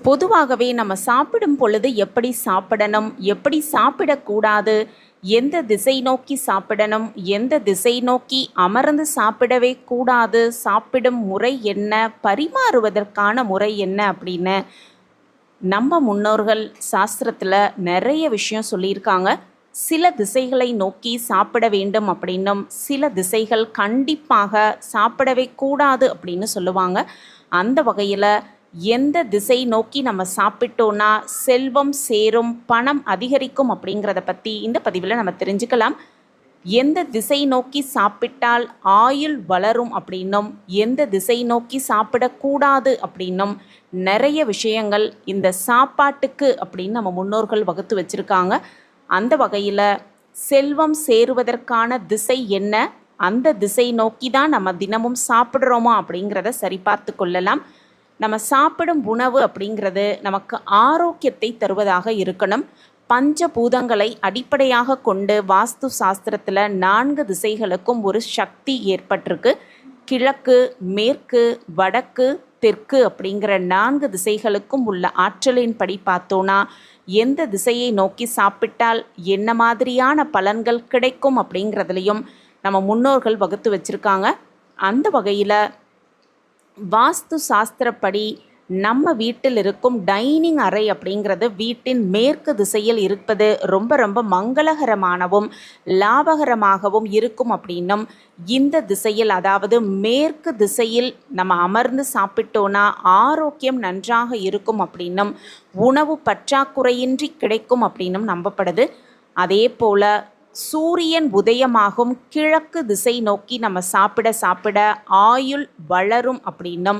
பொதுவாகவே நம்ம சாப்பிடும் பொழுது எப்படி சாப்பிடணும், எப்படி சாப்பிடக்கூடாது, எந்த திசை நோக்கி சாப்பிடணும், எந்த திசை நோக்கி அமர்ந்து சாப்பிடவே கூடாது, சாப்பிடும் முறை என்ன, பரிமாறுவதற்கான முறை என்ன அப்படின்னு நம்ம முன்னோர்கள் சாஸ்திரத்தில் நிறைய விஷயம் சொல்லியிருக்காங்க. சில திசைகளை நோக்கி சாப்பிட வேண்டும் அப்படின்னும், சில திசைகள் கண்டிப்பாக சாப்பிடவே கூடாது அப்படின்னு சொல்லுவாங்க. அந்த வகையில் எந்த திசை நோக்கி நம்ம சாப்பிட்டோன்னா செல்வம் சேரும், பணம் அதிகரிக்கும் அப்படிங்கிறத பற்றி இந்த பதிவில் நம்ம தெரிஞ்சுக்கலாம். எந்த திசை நோக்கி சாப்பிட்டால் ஆயுள் வளரும் அப்படின்னும், எந்த திசை நோக்கி சாப்பிடக்கூடாது அப்படின்னும் நிறைய விஷயங்கள் இந்த சாப்பாட்டுக்கு அப்படின்னு நம்ம முன்னோர்கள் வகுத்து வச்சுருக்காங்க. அந்த வகையில் செல்வம் சேருவதற்கான திசை என்ன, அந்த திசை நோக்கி தான் நம்ம தினமும் சாப்பிட்றோமா அப்படிங்கிறத சரிபார்த்து கொள்ளலாம். நம்ம சாப்பிடும் உணவு அப்படிங்கிறது நமக்கு ஆரோக்கியத்தை தருவதாக இருக்கணும். பஞ்சபூதங்களை அடிப்படையாக கொண்டு வாஸ்து சாஸ்திரத்தில் 4 திசைகளுக்கும் ஒரு சக்தி ஏற்பட்டிருக்கு. கிழக்கு, மேற்கு, வடக்கு, தெற்கு அப்படிங்கிற 4 திசைகளுக்கும் உள்ள ஆற்றலின் படி பார்த்தோன்னா எந்த திசையை நோக்கி சாப்பிட்டால் என்ன மாதிரியான பலன்கள் கிடைக்கும் அப்படிங்கிறதுலையும் நம்ம முன்னோர்கள் வகுத்து வச்சுருக்காங்க. அந்த வகையில் வாஸ்து சாஸ்திரப்படி நம்ம வீட்டில் இருக்கும் டைனிங் அறை அப்படிங்கிறது வீட்டின் மேற்கு திசையில் இருப்பது ரொம்ப ரொம்ப மங்களகரமானவும் லாபகரமாகவும் இருக்கும் அப்படின்னும், இந்த திசையில் அதாவது மேற்கு திசையில் நம்ம அமர்ந்து சாப்பிட்டோன்னா ஆரோக்கியம் நன்றாக இருக்கும் அப்படின்னும், உணவு பற்றாக்குறையின்றி கிடைக்கும் அப்படின்னும் நம்பப்படுது. அதே போல் சூரியன் உதயமாகும் கிழக்கு திசை நோக்கி நம்ம சாப்பிட சாப்பிட ஆயுள் வளரும் அப்படின்னும்,